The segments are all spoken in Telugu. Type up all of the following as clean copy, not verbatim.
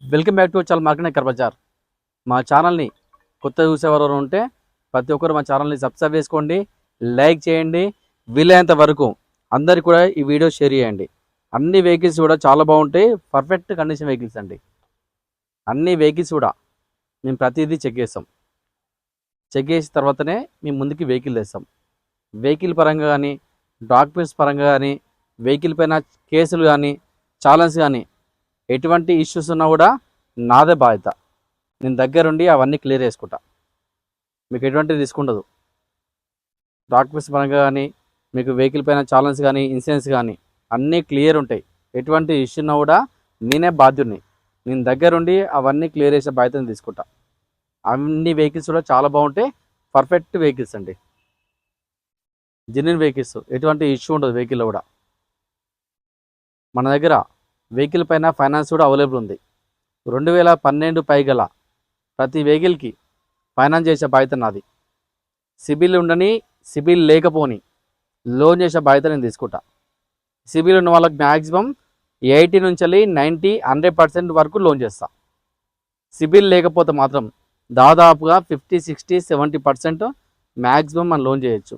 వెల్కమ్ బ్యాక్ టు చాలా మార్కెట్ బజార్. మా ఛానల్ని కొత్త చూసేవారు ఉంటే ప్రతి ఒక్కరు మా ఛానల్ని సబ్స్క్రైబ్ చేసుకోండి, లైక్ చేయండి. వీలైనంత వరకు అందరికి కూడా ఈ వీడియో షేర్ చేయండి. అన్ని వెహికల్స్ కూడా చాలా బాగుంటాయి, పర్ఫెక్ట్ కండిషన్ వెహికల్స్ అండి. అన్ని వెహికల్స్ కూడా మేము ప్రతిదీ చెక్ చేస్తాం. చెక్ చేసిన తర్వాతనే మేము ముందుకి వెహికల్ తెస్తాం. వెహికల్ పరంగా కానీ, డాక్యుమెంట్స్ పరంగా కానీ, వెహికల్ పైన కేసులు కానీ, ఛాలెంజ్ కానీ, ఎటువంటి ఇష్యూస్ ఉన్నా కూడా నాదే బాధ్యత. నేను దగ్గరుండి అవన్నీ క్లియర్ చేసుకుంటా. మీకు ఎటువంటి రిస్క్ ఉండదు. డాక్యుమెంట్స్ పరంగా కానీ, మీకు వెహికల్ పైన ఛాలెంజ్ కానీ, ఇన్సూరెన్స్ కానీ అన్నీ క్లియర్ ఉంటాయి. ఎటువంటి ఇష్యూ ఉన్నా కూడా నేనే బాధ్యుడిని. నేను దగ్గరుండి అవన్నీ క్లియర్ చేసే బాధ్యతను తీసుకుంటా. అన్ని వెహికల్స్ కూడా చాలా బాగుంటాయి, పర్ఫెక్ట్ వెహికల్స్ అండి. జెన్యూన్ వెహికల్స్, ఎటువంటి ఇష్యూ ఉండదు వెహికల్లో కూడా. మన దగ్గర వెహికల్ పైన ఫైనాన్స్ కూడా అవైలబుల్ ఉంది. 2012 పైగల ప్రతి వెహికల్కి ఫైనాన్స్ చేసే బాధ్యత నాది. సిబిల్ ఉండని, సిబిల్ లేకపోని లోన్ చేసే బాధ్యత నేను తీసుకుంటా. సిబిల్ ఉన్న వాళ్ళకి మ్యాక్సిమం 80 నుంచి 90, 100% వరకు లోన్ చేస్తా. సిబిల్ లేకపోతే మాత్రం దాదాపుగా 50, 60, 70% మ్యాక్సిమం మనం లోన్ చేయొచ్చు.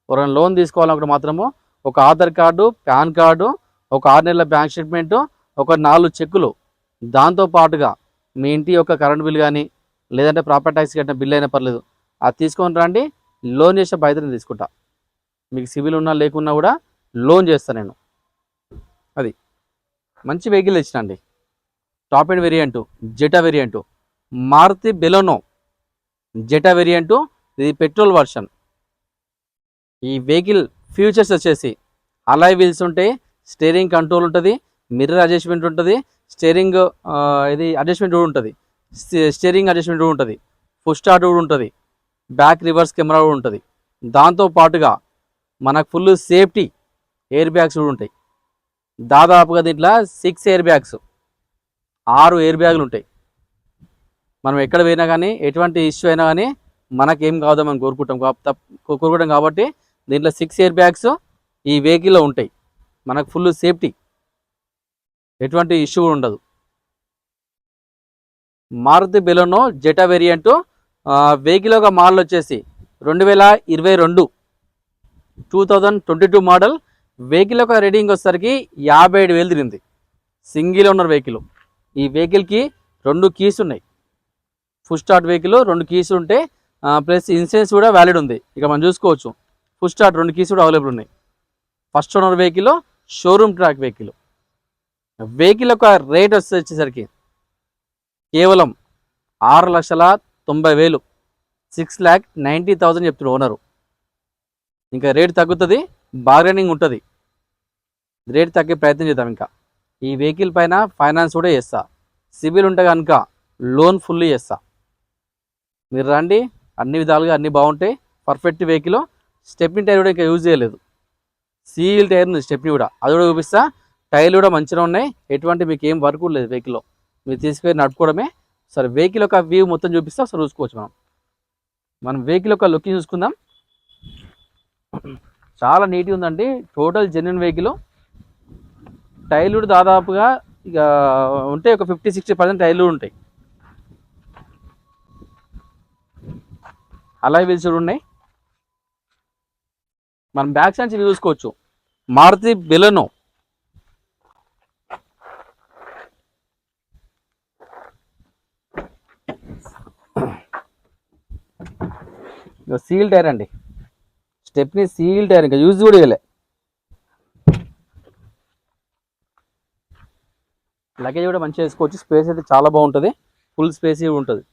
ఎవరైనా లోన్ తీసుకోవాలనుకుంటే మాత్రము ఒక ఆధార్ కార్డు, పాన్ కార్డు, ఒక 6 నెలల బ్యాంక్ స్టేట్మెంటు, ఒక 4 చెక్కులు, దాంతోపాటుగా మీ ఇంటి యొక్క కరెంట్ బిల్ కానీ, లేదంటే ప్రాపర్టీ ట్యాక్స్ కట్టిన బిల్ అయినా పర్లేదు, అది తీసుకొని రండి. లోన్ చేసే బాధ్యతను తీసుకుంటా. మీకు సివిల్ ఉన్నా లేకున్నా కూడా లోన్ చేస్తాను నేను. అది మంచి వెహికల్ ఇచ్చినండి. Top end variant, Zeta variant, Maruti Baleno Zeta variant. ఇది పెట్రోల్ వర్షన్. ఈ వెహికల్ ఫ్యూచర్స్ వచ్చేసి అలాయ్ వీల్స్ ఉంటాయి, స్టీరింగ్ కంట్రోల్ ఉంటుంది, మిర్రర్ అడ్జస్ట్మెంట్ ఉంటుంది, స్టీరింగ్ ఇది అడ్జస్ట్మెంట్ కూడా ఉంటుంది, స్టీరింగ్ అడ్జస్ట్మెంట్ కూడా ఉంటుంది, పుష్ స్టార్ట్ కూడా ఉంటుంది, బ్యాక్ రివర్స్ కెమెరా కూడా ఉంటుంది. దాంతోపాటుగా మనకు ఫుల్ సేఫ్టీ ఎయిర్ బ్యాగ్స్ కూడా ఉంటాయి. దాదాపుగా దీంట్లో 6 ఎయిర్ బ్యాగ్స్, 6 ఎయిర్ బ్యాగులు ఉంటాయి. మనం ఎక్కడ పోయినా కానీ, ఎటువంటి ఇష్యూ అయినా కానీ మనకేం కావద్దో మనం కోరుకుంటాం కాబట్టి దీంట్లో 6 ఎయిర్ బ్యాగ్స్ ఈ వెహికల్లో ఉంటాయి. మనకు ఫుల్ సేఫ్టీ, ఎటువంటి ఇష్యూ ఉండదు. Maruti Baleno Zeta variant. Vehicle యొక్క మోడల్ వచ్చేసి 2022 మోడల్. వెహికల్ యొక్క రేటింగ్ వచ్చేసరికి 57,000 తిరిగింది. Single owner vehicle. ఈ వెహికల్కి 2 కీస్ ఉన్నాయి. ఫుల్ స్టార్ట్ వెహికల్, 2 కీస్ ఉంటే ప్లస్ ఇన్సూరెన్స్ కూడా వ్యాలిడ్ ఉంది. ఇక మనం చూసుకోవచ్చు, ఫుల్ స్టార్ట్ 2 కీస్ కూడా అవైలబుల్ ఉన్నాయి. First owner vehicle, showroom track vehicle. Vehicle యొక్క రేట్ వచ్చేసరికి కేవలం 6,90,000, 6,90,000 చెప్తున్నారు ఓనరు. ఇంకా రేట్ తగ్గుతుంది, బార్గెనింగ్ ఉంటుంది. రేట్ తగ్గే ప్రయత్నం చేద్దాం. ఇంకా ఈ వెహికల్ పైన ఫైనాన్స్ కూడా చేస్తా. సిబిల్ ఉంటే కనుక లోన్ ఫుల్లీ చేస్తా. మీరు రండి, అన్ని విధాలుగా అన్నీ బాగుంటాయి. Perfect vehicle. స్టెప్నీ టైర్ కూడా ఇంకా యూజ్ చేయలేదు. సీల్ టైర్ ఉంది స్టెప్నీ కూడా, అది కూడా చూపిస్తా. టైర్లు కూడా మంచిగా ఉన్నాయి, ఎటువంటి మీకు ఏం వర్క్ లేదు వెహికల్లో. మీరు తీసుకొని నడుపుకోవడమే. సరే, వెహికల్ యొక్క వ్యూ మొత్తం చూపిస్తా, ఒకసారి చూసుకోవచ్చు. మనం వెహికల్ యొక్క లుకింగ్ చూసుకుందాం. చాలా నీట్గా ఉందండి. Total genuine vehicle. టైర్లు కూడా దాదాపుగా ఇక ఉంటాయి, ఒక 50-60% టైర్లు ఉంటాయి. అలాయ్ వీల్స్ కూడా ఉన్నాయి. మనం బ్యాక్ సైడ్ నుంచి చూసుకోవచ్చు. మారుతి బెలెనో. సీల్ టైర్ అండి, స్టెప్నీ సీల్ టైర్, ఇంకా యూజ్ కూడా ఇవ్వలే. లగేజ్ కూడా మంచిగా వేసుకోవచ్చు. స్పేస్ అయితే చాలా బాగుంటుంది, ఫుల్ స్పేస్ ఉంటుంది.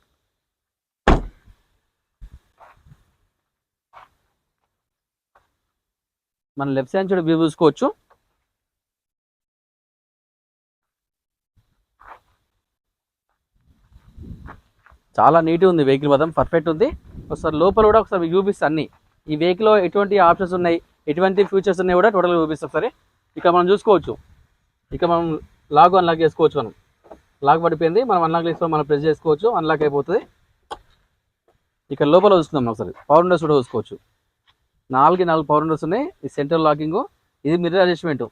మనం లెఫ్ట్ సైడ్ చూడ వ్యూ చూసుకోవచ్చు. చాలా నీట్గా ఉంది వెహికల్, మాత్రం పర్ఫెక్ట్ ఉంది. ఒకసారి లోపల కూడా ఒకసారి చూపిస్తాను అన్ని. ఈ వెహికల్లో ఎటువంటి ఆప్షన్స్ ఉన్నాయి, ఎటువంటి ఫీచర్స్ ఉన్నాయి కూడా టోటల్గా చూపిస్తాం. సరే, ఇక మనం చూసుకోవచ్చు. ఇక మనం అన్లాక్ చేసుకోవచ్చు. మనం లాక్ పడిపోయింది, మనం అన్లాక్ చేసుకోవాలి. మనం ప్రెస్ చేసుకోవచ్చు, అన్లాక్ అయిపోతుంది. ఇక లోపల చూసుకుందాం ఒకసారి. పవర్ విండోస్ కూడా చూసుకోవచ్చు. 4 పవర్ విండోస్ ఉన్నాయి. ఈ సెంట్రల్ లాకింగ్, ఇది మిర్రర్ అడ్జస్ట్మెంట్.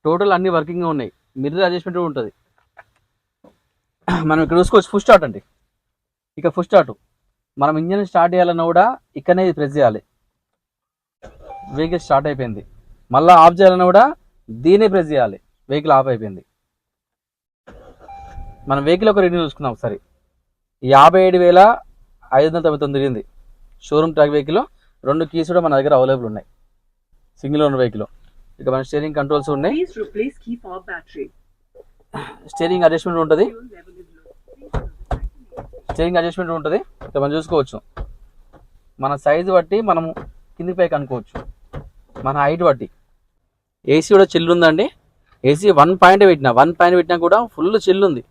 టోటల్ అన్ని వర్కింగ్ ఉన్నాయి. మిర్రర్ అడ్జస్ట్మెంట్ కూడా ఉంటుంది. మనం ఇక్కడ చూసుకోవచ్చు ఫుల్ స్టార్ట్ అండి. ఇక ఫుల్ స్టార్ట్ మనం ఇంజన్ స్టార్ట్ చేయాలన్నా కూడా ఇక్కడనే ప్రెస్ చేయాలి. వెహికల్ స్టార్ట్ అయిపోయింది. మళ్ళీ ఆఫ్ చేయాలన్నా కూడా దీనే ప్రెస్ చేయాలి. వెహికల్ ఆఫ్ అయిపోయింది. మనం వెహికల్ ఒక రీడింగ్ చూసుకుందాం ఒకసారి. 57,599 తిరిగింది. Showroom track vehicle. 2 కీస్ కూడా మన దగ్గర అవైలబుల్ ఉన్నాయి. Single owner vehicle. ఇక మన స్టీరింగ్ కంట్రోల్స్ ఉన్నాయి. స్టీరింగ్ అడ్జస్ట్మెంట్ ఉంటుంది. ఇక మనం చూసుకోవచ్చు. మన సైజు బట్టి మనము కింది పైకి అనుకోవచ్చు, మన హైట్ బట్టి. ఏసీ కూడా చిల్లు ఉందండి. ఏసీ 1 పాయింట్ పెట్టినా కూడా ఫుల్ చిల్లు ఉంది.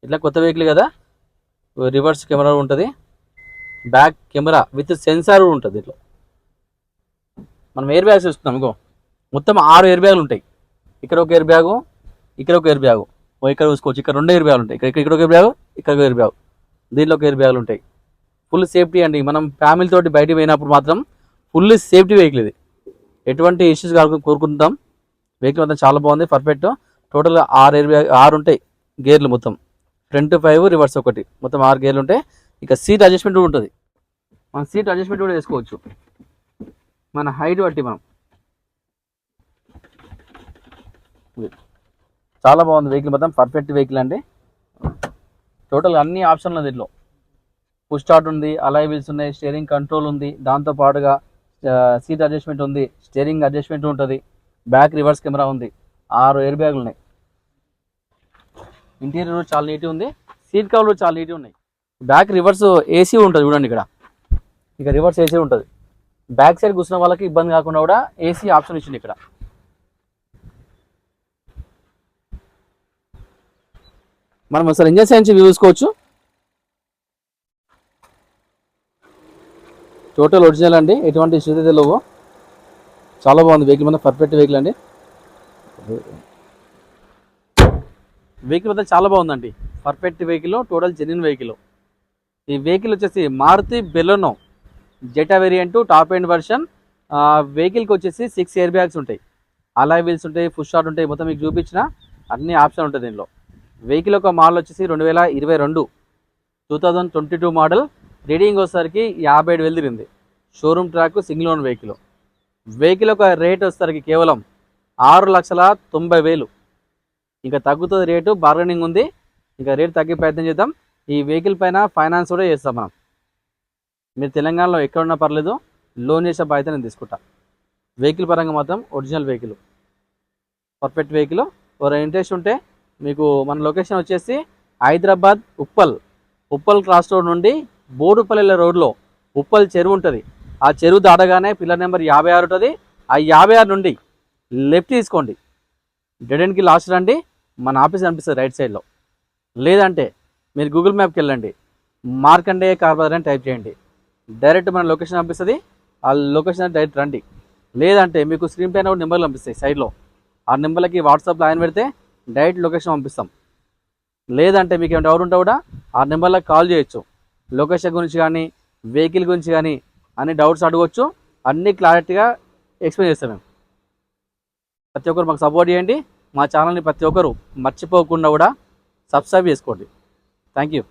ఇట్లా కొత్త వెహికల్ కదా. రివర్స్ కెమెరా ఉంటుంది. బ్యాక్ కెమెరా విత్ సెన్సార్ కూడా ఉంటుంది. ఇట్లా మనం ఎయిర్ బ్యాగ్స్ చూస్తున్నాం. ఇంకో మొత్తం 6 ఎయిర్ బ్యాగులు ఉంటాయి. ఇక్కడ ఒక ఎయిర్ బ్యాగు, ఇక్కడ ఒక ఎయిర్ బ్యాగు, ఇక్కడ చూసుకోవచ్చు. ఇక్కడ 2 ఎయిర్ బ్యాగులు ఉంటాయి. ఇక్కడ ఒక ఎయిర్ బ్యాగు, ఇక్కడ ఒక ఎయిర్ బ్యాగు, దీంట్లో ఒక ఎయిర్ బ్యాగులు ఉంటాయి. ఫుల్ సేఫ్టీ అండి. మనం ఫ్యామిలీ తోటి బయటికి పోయినప్పుడు మాత్రం ఫుల్ సేఫ్టీ వెహికల్ ఇది. ఎటువంటి ఇష్యూస్ కోరుకుంటాం. వెహికల్ మొత్తం చాలా బాగుంది, పర్ఫెక్ట్. టోటల్ 6 ఎయిర్ బ్యాగ్, 6 ఉంటాయి గేర్లు మొత్తం. ఫ్రంట్ 5, రివర్స్ 1, మొత్తం 6 గేర్లు ఉంటాయి. ఇక సీట్ అడ్జస్ట్మెంట్ కూడా ఉంటుంది. మనం సీట్ అడ్జస్ట్మెంట్ కూడా చేసుకోవచ్చు మన హైట్ బట్టి. మనం చాలా బాగుంది వెహికల్, మొత్తం పర్ఫెక్ట్ వెహికల్ అండి. టోటల్ అన్ని ఆప్షన్లు ఉంది దీంట్లో. పుష్ స్టార్ట్ ఉంది, అలాయ్ వీల్స్ ఉన్నాయి, స్టీరింగ్ కంట్రోల్ ఉంది, దాంతో పాటుగా సీట్ అడ్జస్ట్మెంట్ ఉంది, స్టీరింగ్ అడ్జస్ట్మెంట్ ఉంటుంది, బ్యాక్ రివర్స్ కెమెరా ఉంది, 6 ఎయిర్ బ్యాగులు ఉన్నాయి. ఇంటీరియర్ చాలా నీట్గా ఉంది. సీట్ కవర్లు చాలా నీట్గా ఉన్నాయి. బ్యాక్ రివర్స్ ఏసీ ఉంటుంది చూడండి. ఇక్కడ ఇక రివర్స్ ఏసీ ఉంటుంది. బ్యాక్ సైడ్ కూర్చున్న వాళ్ళకి ఇబ్బంది కాకుండా కూడా ఏసీ ఆప్షన్ ఇచ్చింది ఇక్కడ. మనం అసలు ఇంజన్ సైన్స్ చూసుకోవచ్చు. టోటల్ ఒరిజినల్ అండి, ఎటువంటి ఇష్యూస్ అయితే లేవు. చాలా బాగుంది వెహికల్, మన పర్ఫెక్ట్ వెహికల్ అండి. వెహికల్ మొత్తం చాలా బాగుందండి, perfect vehicle, total genuine vehicle. ఈ వెహికల్ వచ్చేసి Maruti Baleno Zeta variant, top end version. వెహికల్కి వచ్చేసి 6 ఎయిర్ బ్యాగ్స్ ఉంటాయి, అలాయ్ వీల్స్ ఉంటాయి, ఫుల్ స్టార్ట్ ఉంటాయి. మొత్తం మీకు చూపించిన అన్ని ఆప్షన్ ఉంటుంది దీనిలో. వెహికల్ ఒక మోడల్ వచ్చేసి 2022 మోడల్. రీడింగ్ వచ్చేసరికి 57,000 తిరిగింది. Showroom track, single own vehicle. Vehicle ఒక రేట్ వచ్చేసరికి కేవలం 6,90,000. ఇంకా తగ్గుతుంది రేటు, బార్గెనింగ్ ఉంది. ఇంకా రేట్ తగ్గే ప్రయత్నం చేద్దాం. ఈ వెహికల్ పైన ఫైనాన్స్ కూడా చేస్తాం మనం. మీరు తెలంగాణలో ఎక్కడున్నా పర్లేదు, లోన్ చేసే బాధ్యత నేను తీసుకుంటా. వెహికల్ పరంగా మాత్రం ఒరిజినల్ వెహికల్, పర్ఫెక్ట్ వెహికల్. ఎవరైనా ఇంట్రెస్ట్ ఉంటే మీకు మన లొకేషన్ వచ్చేసి హైదరాబాద్ ఉప్పల్ క్రాస్ రోడ్ నుండి బోడుపల్లి రోడ్లో ఉప్పల్ చెరువు ఉంటుంది. ఆ చెరువు దాటగానే పిల్లర్ నెంబర్ 56 ఉంటుంది. ఆ 56 నుండి లెఫ్ట్ తీసుకోండి, డెడ్ ఎండ్కి లాస్ట్ రండి. మన ఆఫీస్ కనిపిస్తుంది రైట్ సైడ్లో. లేదంటే మీరు గూగుల్ మ్యాప్కి వెళ్ళండి, మార్కండేయ కార్ బజార్ అని టైప్ చేయండి, డైరెక్ట్ మన లొకేషన్ పంపిస్తుంది. ఆ లొకేషన్ డైరెక్ట్ రండి. లేదంటే మీకు స్క్రీన్ పైన కూడా నెంబర్లు పంపిస్తాయి సైడ్లో. ఆ నెంబర్లకి వాట్సాప్లో ఆయన పెడితే డైరెక్ట్ లొకేషన్ పంపిస్తాం. లేదంటే మీకు ఏమైనా డౌట్ ఉంటే కూడా ఆ నెంబర్లకు కాల్ చేయొచ్చు. లొకేషన్ గురించి కానీ, వెహికల్ గురించి కానీ అన్ని డౌట్స్ అడగవచ్చు. అన్నీ క్లారిటీగా ఎక్స్ప్లెయిన్ చేస్తాం మేము. ప్రతి ఒక్కరు మాకు సపోర్ట్ చేయండి. మా ఛానల్ని ప్రతి ఒక్కరు మర్చిపోకుండా కూడా సబ్స్క్రైబ్ చేసుకోండి. Thank you.